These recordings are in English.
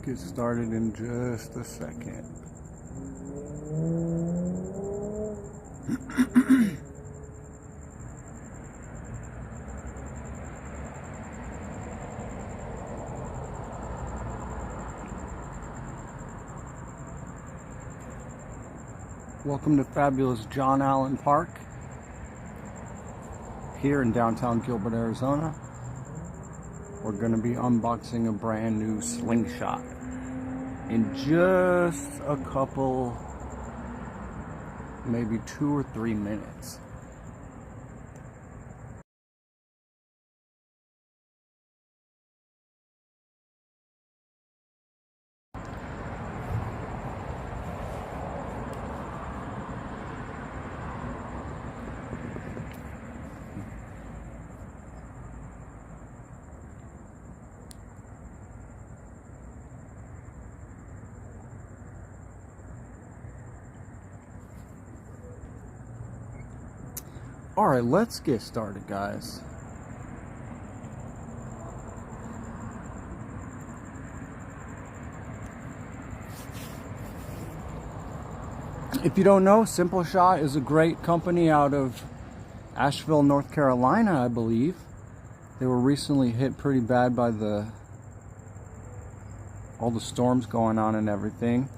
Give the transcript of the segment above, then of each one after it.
get started in just a second. Welcome to fabulous John Allen Park here in downtown Gilbert, Arizona. We're going to be unboxing a brand new Slingshot in just a couple, maybe 2 or 3 minutes. Alright, let's get started, guys. If you don't know, Simpleshot is a great company out of Asheville, North Carolina, I believe. They were recently hit pretty bad by all the storms going on and everything.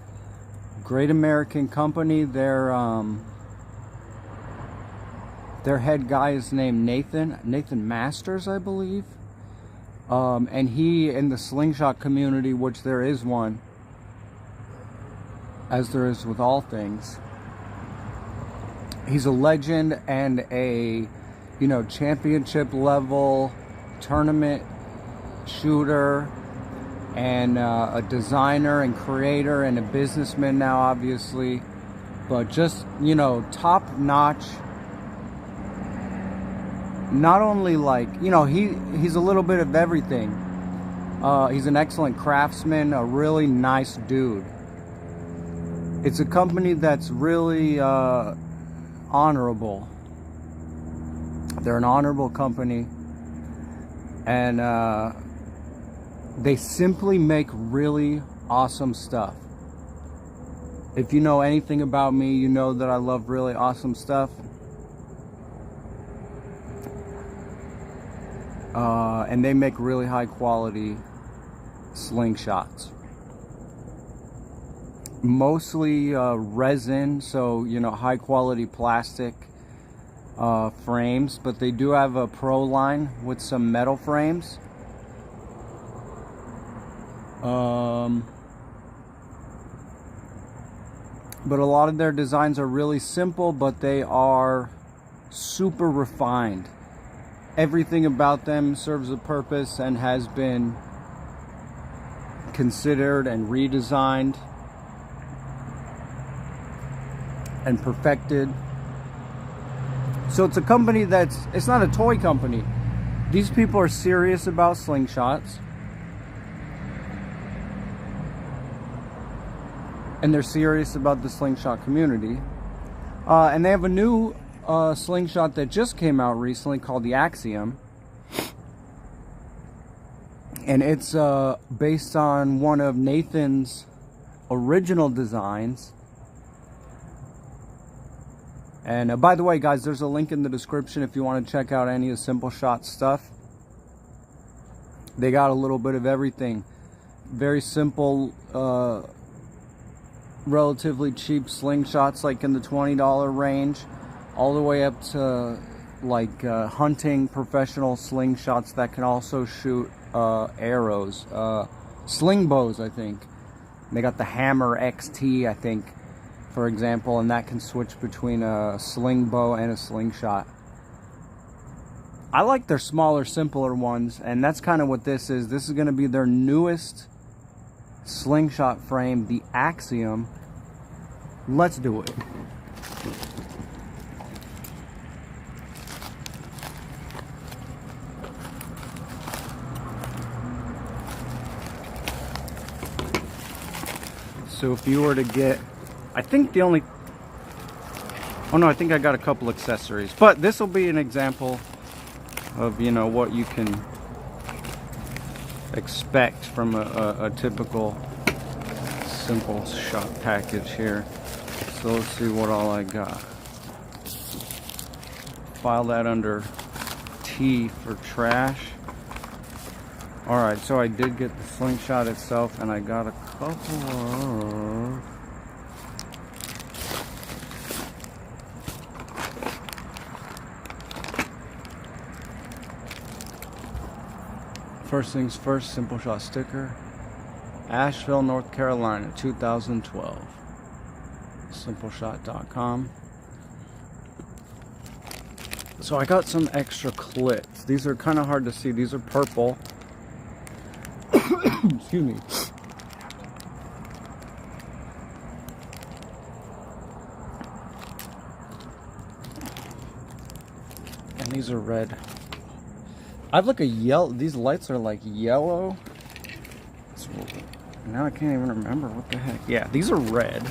Great American company. Their head guy is named Nathan Masters, I believe. And he, in the Slingshot community, which there is one, as there is with all things, he's a legend and a, championship level tournament shooter, and a designer and creator and a businessman now, obviously. But just, top notch. Not only he's a little bit of everything. He's an excellent craftsman, a really nice dude. It's a company that's really honorable. They're an honorable company, and they simply make really awesome stuff. If you know anything about me, you know that I love really awesome stuff. And they make really high quality slingshots. Mostly resin, so high quality plastic frames, but they do have a pro line with some metal frames. But a lot of their designs are really simple, but they are super refined. Everything about them serves a purpose and has been considered and redesigned and perfected. So it's a company it's not a toy company. These people are serious about slingshots. And they're serious about the slingshot community. And they have a new slingshot that just came out recently called the Axiom, and it's based on one of Nathan's original designs. And by the way, guys, there's a link in the description if you want to check out any of Simpleshot stuff. They got a little bit of everything. Very simple, relatively cheap slingshots, like in the $20 range, all the way up to hunting professional slingshots that can also shoot arrows, sling bows, I think. They got the Hammer XT, I think, for example, and that can switch between a sling bow and a slingshot. I like their smaller, simpler ones, and that's kind of what this is. This is going to be their newest slingshot frame, the Axiom. Let's do it. So if you were to get, I think the only, oh no, I think I got a couple accessories, but this will be an example of, what you can expect from a typical Simpleshot package here. So let's see what all I got. File that under T for trash. Alright, so I did get the slingshot itself, and I got a couple of... First things first, Simpleshot sticker. Asheville, North Carolina, 2012. Simpleshot.com. So I got some extra clips. These are kind of hard to see. These are purple. Excuse me. And these are red. I have like a yellow. These lights are like yellow. Now I can't even remember what the heck. Yeah, these are red.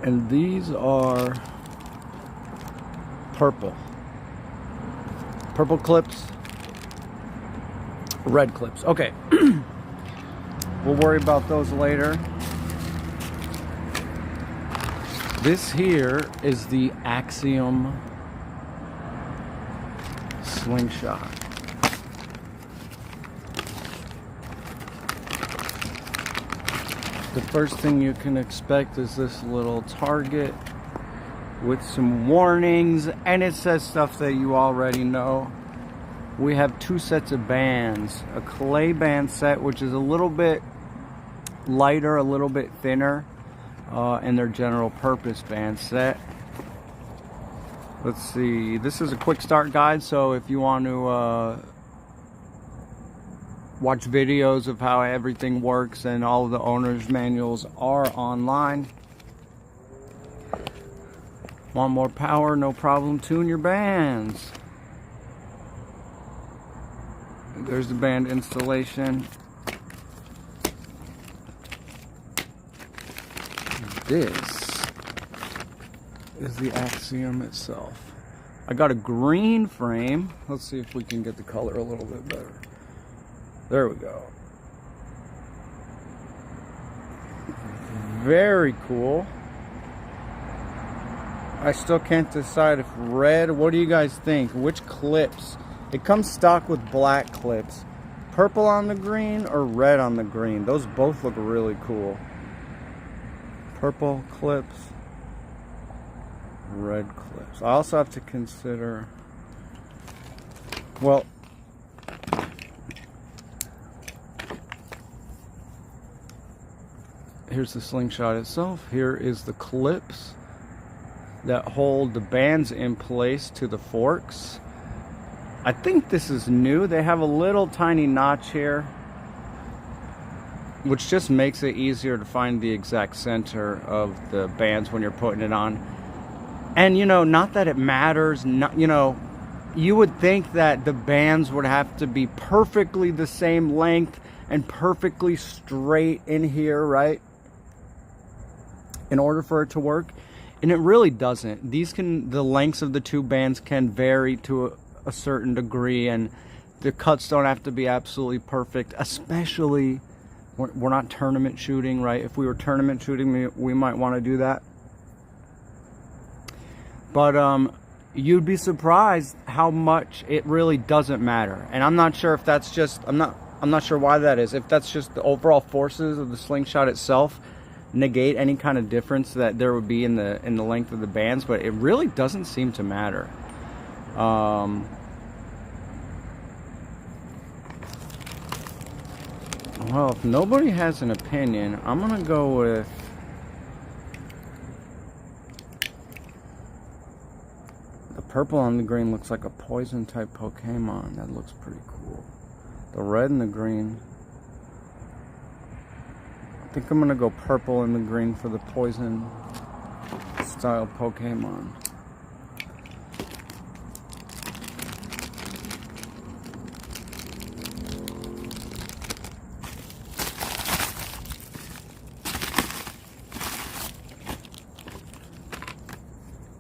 And these are purple. Purple clips. Red clips. Okay. We'll worry about those later. This here is the Axiom slingshot. The first thing you can expect is this little target with some warnings, and it says stuff that you already know. We have two sets of bands. A clay band set, which is a little bit lighter, a little bit thinner, and their general purpose band set. Let's see, this is a quick start guide, so if you want to watch videos of how everything works, and all of the owner's manuals are online. Want more power? No problem, tune your bands. There's the band installation. This is the Axiom itself. I got a green frame. Let's see if we can get the color a little bit better. There we go. Very cool. I still can't decide if red. What do you guys think? Which clips? It comes stock with black clips. Purple on the green or red on the green? Those both look really cool. Purple clips, red clips. I also have to consider, well, here's the slingshot itself. Here is the clips that hold the bands in place to the forks. I think this is new. They have a little tiny notch here, which just makes it easier to find the exact center of the bands when you're putting it on. And you know, not that it matters, not, you know, you would think that the bands would have to be perfectly the same length and perfectly straight in here, right, in order for it to work. And it really doesn't. The lengths of the two bands can vary to a certain degree, and the cuts don't have to be absolutely perfect, especially we're not tournament shooting, right? If we were tournament shooting, we might want to do that. But you'd be surprised how much it really doesn't matter. And I'm not sure if that's just, I'm not sure why that is. If that's just the overall forces of the slingshot itself negate any kind of difference that there would be in the length of the bands, but it really doesn't seem to matter. Well, if nobody has an opinion, I'm gonna go with the purple on the green. Looks like a poison type Pokemon. That looks pretty cool. The red and the green. I think I'm gonna go purple and the green for the poison style Pokemon.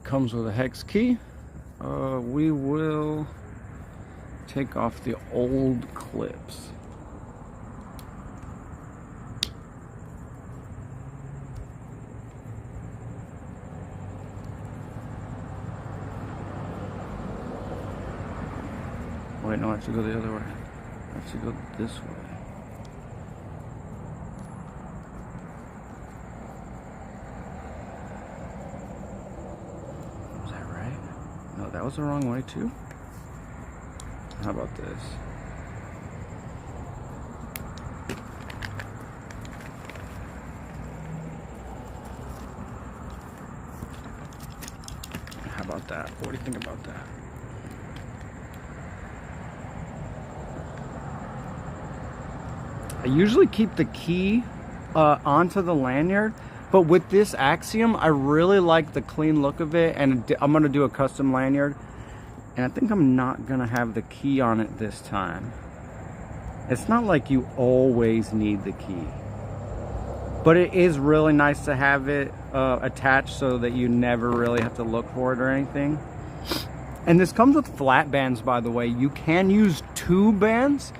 Comes with a hex key. We will take off the old clips. Wait, no, I have to go the other way. I have to go this way. Was that right? No, that was the wrong way too. How about this? How about that? What do you think about that? I usually keep the key onto the lanyard, but with this Axiom, I really like the clean look of it, and I'm gonna do a custom lanyard, and I think I'm not gonna have the key on it this time. It's not like you always need the key, but it is really nice to have it attached so that you never really have to look for it or anything. And this comes with flat bands, by the way. You can use 2 bands.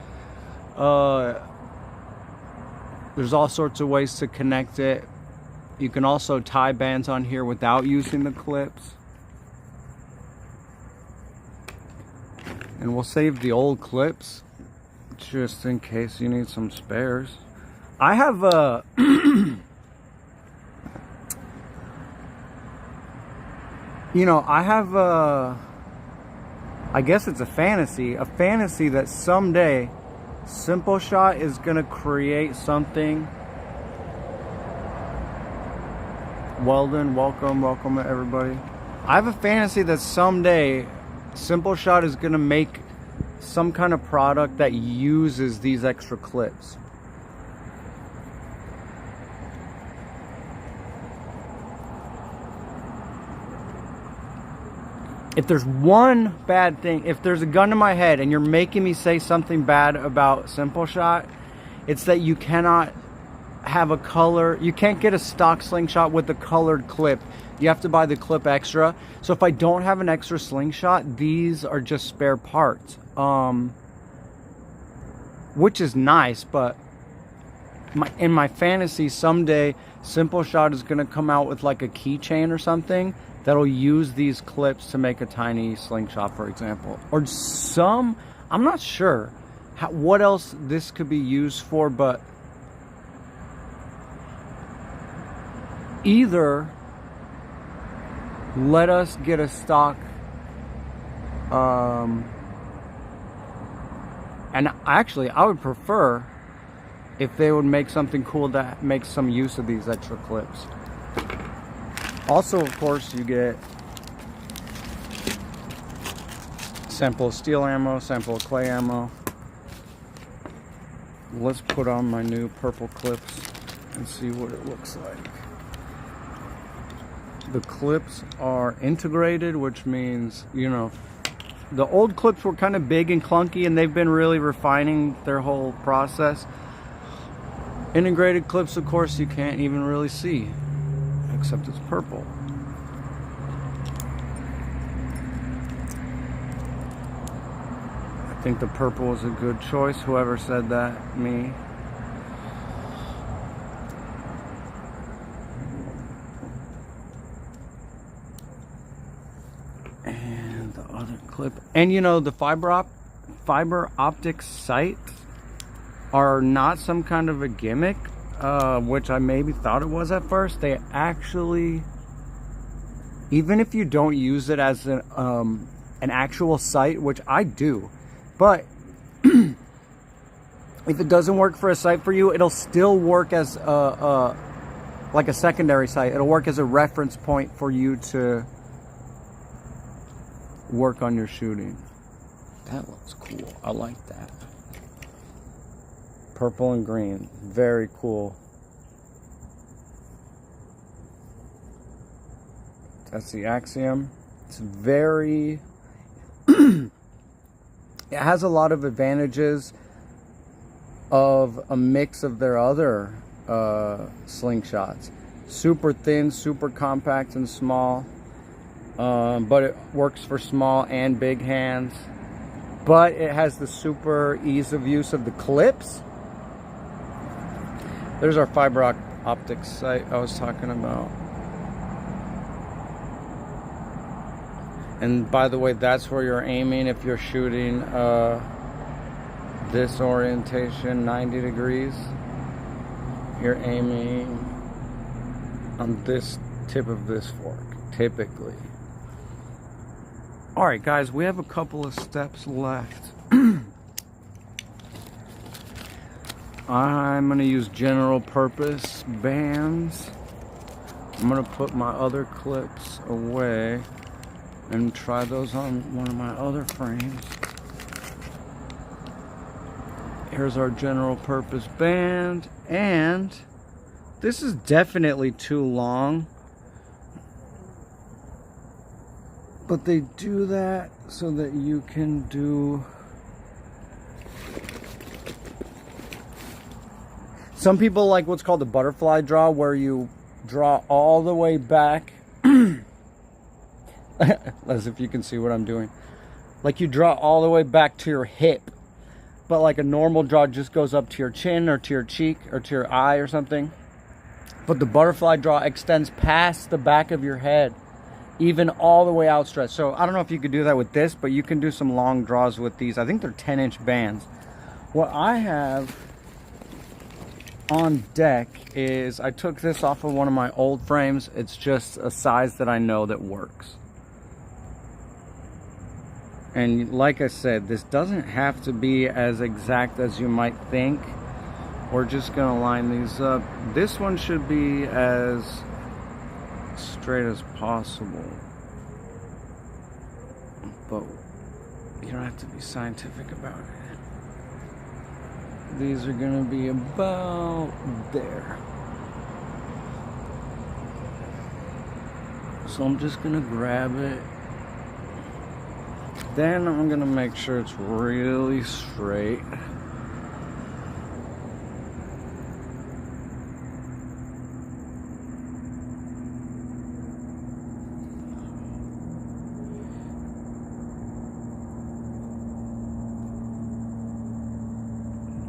There's all sorts of ways to connect it. You can also tie bands on here without using the clips. And we'll save the old clips just in case you need some spares. I have a you know, I have a, I guess it's a fantasy that someday Simpleshot is gonna create something. Weldon, welcome everybody. I have a fantasy that someday Simpleshot is gonna make some kind of product that uses these extra clips. If there's one bad thing, if there's a gun to my head and you're making me say something bad about Simpleshot, it's that you cannot have a color, you can't get a stock slingshot with a colored clip. You have to buy the clip extra. So if I don't have an extra slingshot, these are just spare parts. Which is nice, but in my fantasy, someday Simpleshot is gonna come out with like a keychain or something that'll use these clips to make a tiny slingshot, for example. Or some, I'm not sure what else this could be used for, but either let us get a stock, and actually I would prefer if they would make something cool that makes some use of these extra clips. Also, of course, you get sample steel ammo, sample clay ammo. Let's put on my new purple clips and see what it looks like. The clips are integrated, which means, you know, the old clips were kind of big and clunky, and they've been really refining their whole process. Integrated clips, of course, you can't even really see, except it's purple. I think the purple was a good choice. Whoever said that, me. And the other clip. And you know, the fiber optic sights are not some kind of a gimmick, which I maybe thought it was at first. They actually, even if you don't use it as an actual sight, which I do, but if it doesn't work for a sight for you, it'll still work as like a secondary sight. It'll work as a reference point for you to work on your shooting. That looks cool. I like that. Purple and green, very cool. That's the Axiom. It's very it has a lot of advantages of a mix of their other slingshots. Super thin, super compact and small, but it works for small and big hands. But it has the super ease of use of the clips. There's our fiber optic sight I was talking about. And by the way, that's where you're aiming if you're shooting this orientation, 90 degrees. You're aiming on this tip of this fork, typically. Alright guys, we have a couple of steps left. I'm going to use general purpose bands. I'm going to put my other clips away and try those on one of my other frames. Here's our general purpose band, and this is definitely too long, but they do that so that you can do, some people like what's called the butterfly draw, where you draw all the way back. As if you can see what I'm doing. Like you draw all the way back to your hip, but like a normal draw just goes up to your chin or to your cheek or to your eye or something. But the butterfly draw extends past the back of your head, even all the way outstretched. So I don't know if you could do that with this, but you can do some long draws with these. I think they're 10-inch bands. What I have on deck is, I took this off of one of my old frames. It's just a size that I know that works. And like I said, this doesn't have to be as exact as you might think. We're just gonna line these up. This one should be as straight as possible, but you don't have to be scientific about it. These are gonna be about there. So I'm just gonna grab it. Then I'm gonna make sure it's really straight.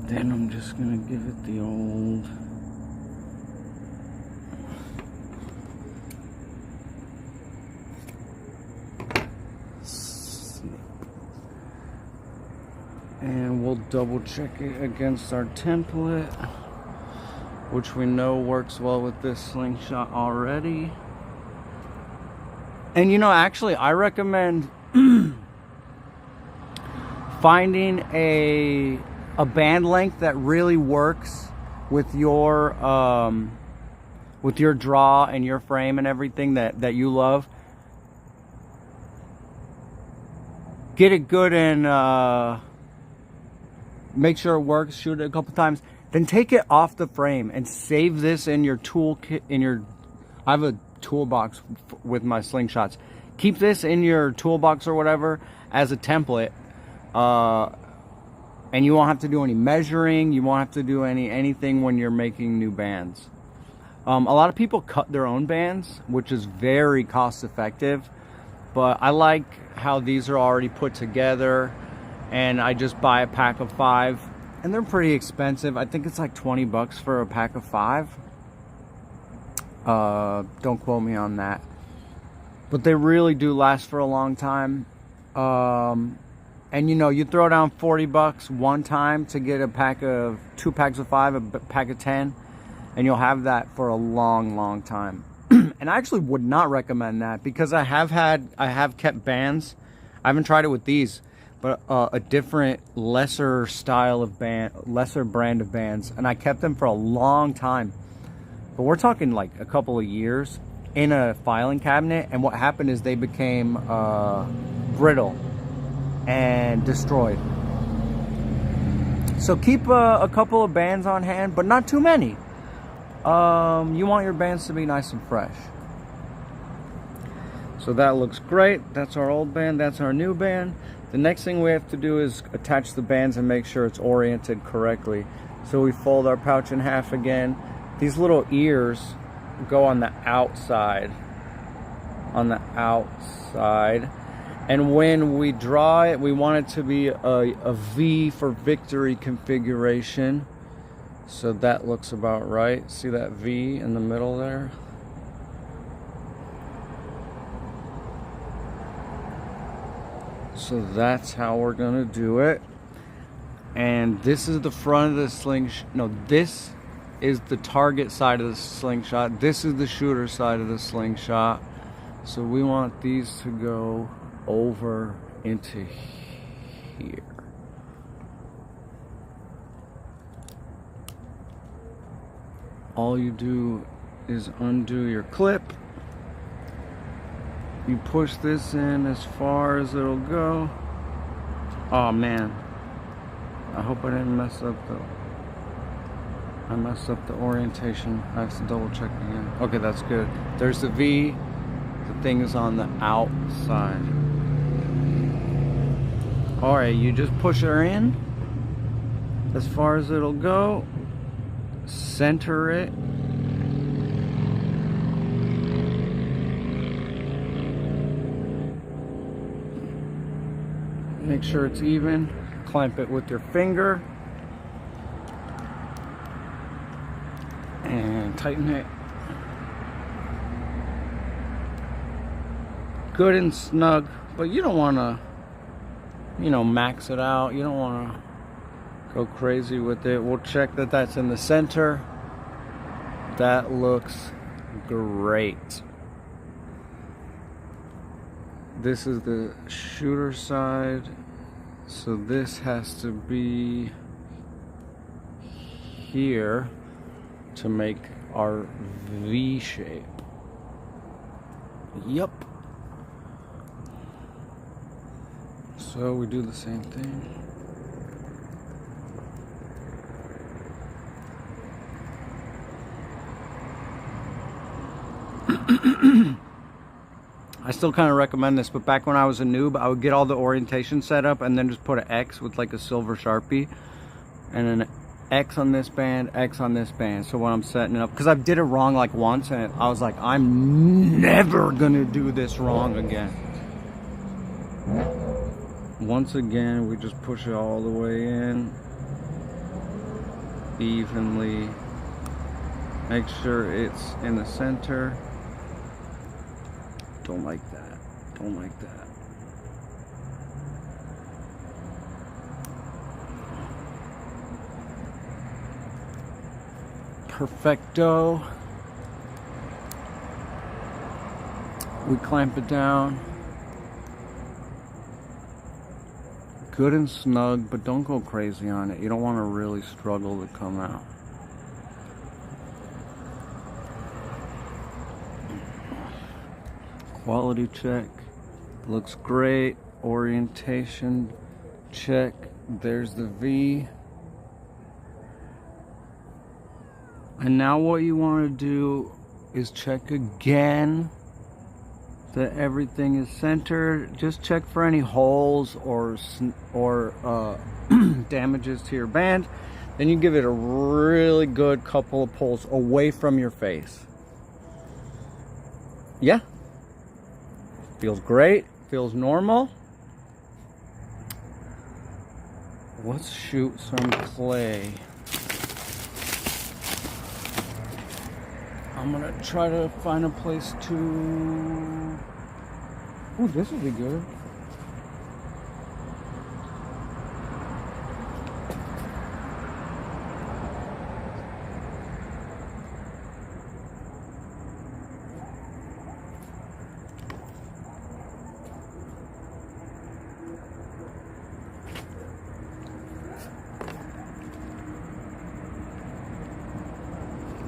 Then I'm just gonna give it the old and we'll double check it against our template, which we know works well with this slingshot already. And you know, actually I recommend finding a band length that really works with your draw and your frame and everything that you love. Get it good and make sure it works, shoot it a couple times, then take it off the frame and save this in your toolkit, I have a toolbox with my slingshots. Keep this in your toolbox or whatever as a template, and you won't have to do any measuring, you won't have to do anything when you're making new bands. A lot of people cut their own bands, which is very cost effective, but I like how these are already put together. And I just buy a pack of 5, and they're pretty expensive. I think it's like 20 bucks for a pack of 5. Don't quote me on that, but they really do last for a long time. And you know, you throw down 40 bucks one time to get a pack of 2 packs of 5, a pack of 10, and you'll have that for a long time. And I actually would not recommend that, because I have kept bands. I haven't tried it with these, but a different, lesser style of band, lesser brand of bands, and I kept them for a long time. But we're talking like a couple of years in a filing cabinet, and what happened is they became brittle and destroyed. So keep a couple of bands on hand, but not too many. You want your bands to be nice and fresh. So that looks great. That's our old band, that's our new band. The next thing we have to do is attach the bands and make sure it's oriented correctly. So we fold our pouch in half again. These little ears go on the outside. And when we draw it, we want it to be a V for victory configuration. So that looks about right. See that V in the middle there? So that's how we're gonna do it. And this is the front of the slingshot. No, this is the target side of the slingshot. This is the shooter side of the slingshot. So we want these to go over into here. All you do is undo your clip. You push this in as far as it'll go. Oh man, I hope I didn't mess up I messed up the orientation. I have to double check again. Okay, that's good. There's the V. The thing is on the outside. Alright, you just push her in as far as it'll go. Center it. Make sure it's even. Clamp it with your finger. And tighten it. Good and snug, but you don't want to, you know, max it out. You don't want to go crazy with it. We'll check that that's in the center. That looks great. This is the shooter side, so this has to be here to make our V shape. Yep. So we do the same thing. I still kind of recommend this, but back when I was a noob, I would get all the orientation set up and then just put an X with like a silver Sharpie and an X on this band, X on this band. So when I'm setting it up, because I did it wrong like once and I was like, I'm never gonna do this wrong again. Once again, we just push it all the way in evenly. Make sure it's in the center. Don't like that. Don't like that. Perfecto. We clamp it down. Good and snug, but don't go crazy on it. You don't want to really struggle to come out. Quality check. Looks great. Orientation check. There's the V. And now what you want to do is check again that everything is centered. Just check for any holes or damages to your band. Then you give it a really good couple of pulls away from your face. Yeah. Feels great. Feels normal. Let's shoot some clay. I'm gonna try to find a place to... Ooh, this would be good.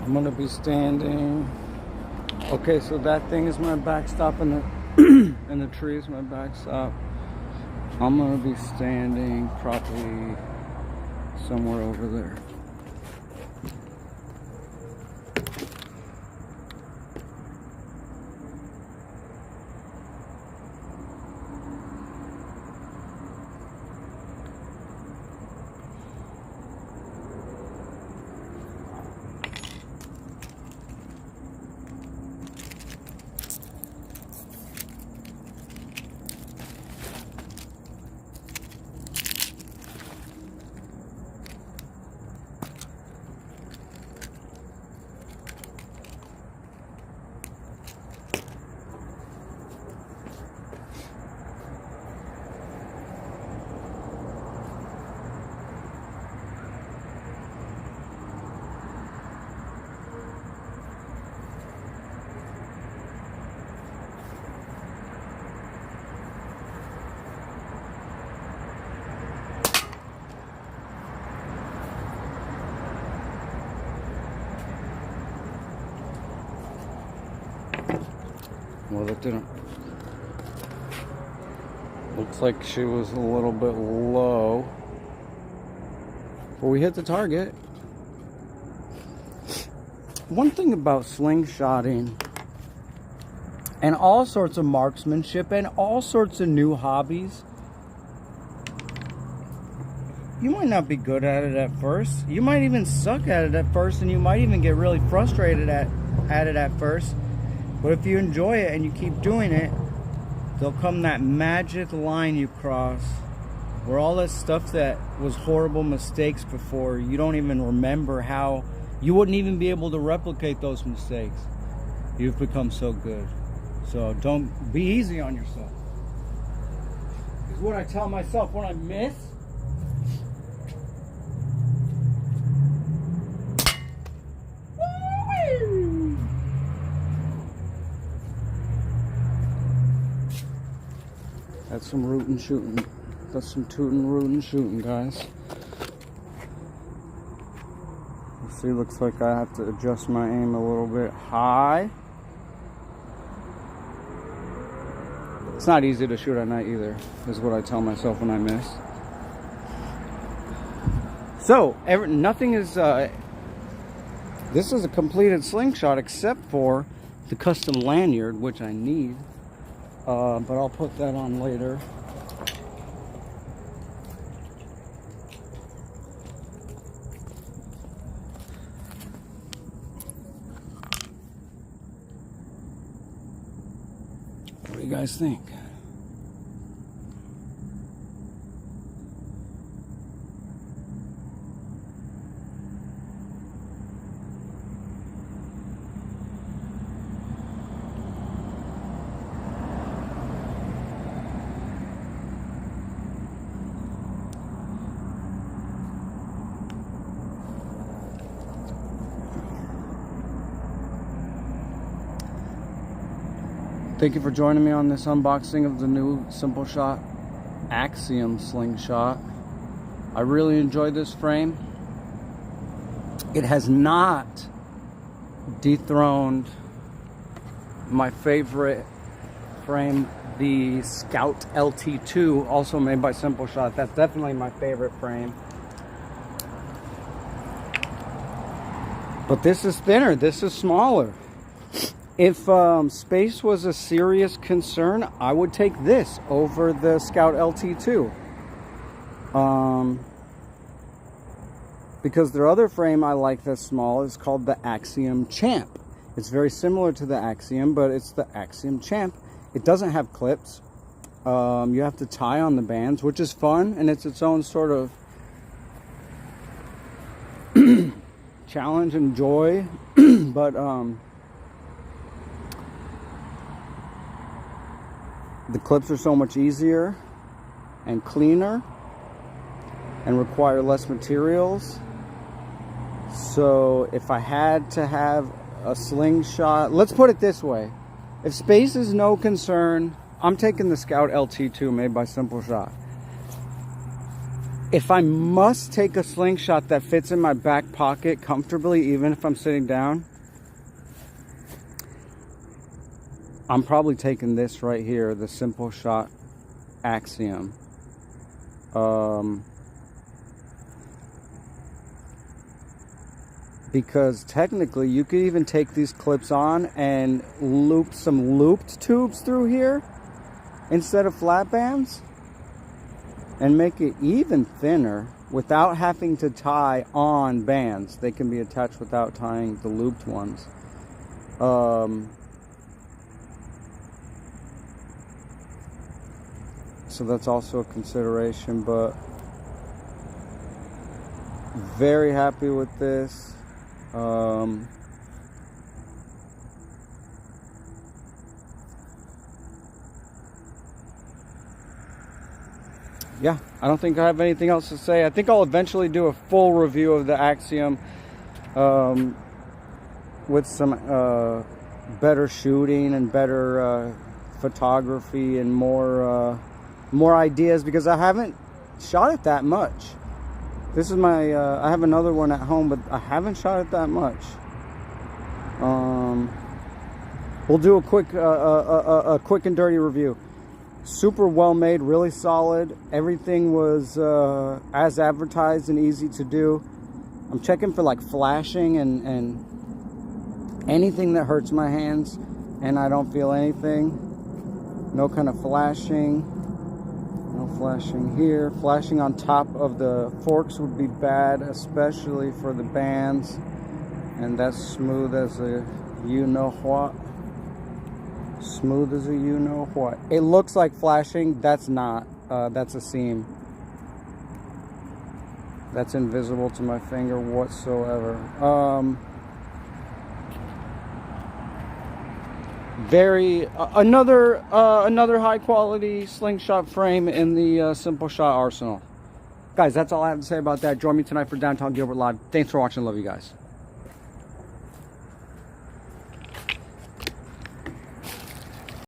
I'm gonna be standing. Okay, so that thing is my backstop and the tree is my backstop. I'm gonna be standing probably somewhere over there. of it, didn't it? Looks like she was a little bit low. But we hit the target. One thing about slingshotting and all sorts of marksmanship and all sorts of new hobbies, you might not be good at it at first. You might even suck at it at first, and you might even get really frustrated at it at first. But if you enjoy it and you keep doing it, there'll come that magic line you cross where all that stuff that was horrible mistakes before, you don't even remember how, you wouldn't even be able to replicate those mistakes. You've become so good. So don't be easy on yourself. Is what I tell myself when I miss. That's some rootin' shooting. That's some tootin' rootin' shooting, guys. Let's see, looks like I have to adjust my aim a little bit high. It's not easy to shoot at night either, is what I tell myself when I miss. So, nothing is, this is a completed slingshot except for the custom lanyard, which I need. But I'll put that on later. What do you guys think? Thank you for joining me on this unboxing of the new Simpleshot Axiom slingshot. I really enjoyed this frame. It has not dethroned my favorite frame, the Scout LT2, also made by Simpleshot. That's definitely my favorite frame. But this is thinner, this is smaller. If space was a serious concern, I would take this over the Scout LT2. Because their other frame I like that's small is called the Axiom Champ. It's very similar to the Axiom, but it's the Axiom Champ. It doesn't have clips. You have to tie on the bands, which is fun, and it's its own sort of challenge and joy. But the clips are so much easier and cleaner and require less materials. So if I had to have a slingshot, let's put it this way. If space is no concern, I'm taking the Scout LT2 made by Simpleshot. If I must take a slingshot that fits in my back pocket comfortably, even if I'm sitting down, I'm probably taking this right here, the Simpleshot Axiom. Because technically you could even take these clips on and loop some looped tubes through here instead of flat bands and make it even thinner without having to tie on bands. They can be attached without tying the looped ones. So that's also a consideration, but very happy with this. Yeah, I don't think I have anything else to say. I think I'll eventually do a full review of the Axiom with some better shooting and better photography and more ideas, because I haven't shot it that much. This is my I have another one at home, but I haven't shot it that much. We'll do a quick and dirty review. Super well made, really solid. Everything was as advertised and easy to do. I'm checking for like flashing and anything that hurts my hands, and I don't feel anything. No kind of flashing. No flashing here. Flashing on top of the forks would be bad, especially for the bands. And that's smooth as a you-know-what. Smooth as a you-know-what. It looks like flashing. That's not. That's a seam. That's invisible to my finger whatsoever. Another high quality slingshot frame in the Simpleshot arsenal. Guys, that's all I have to say about that. Join me tonight for Downtown Gilbert Live. Thanks for watching. Love you guys.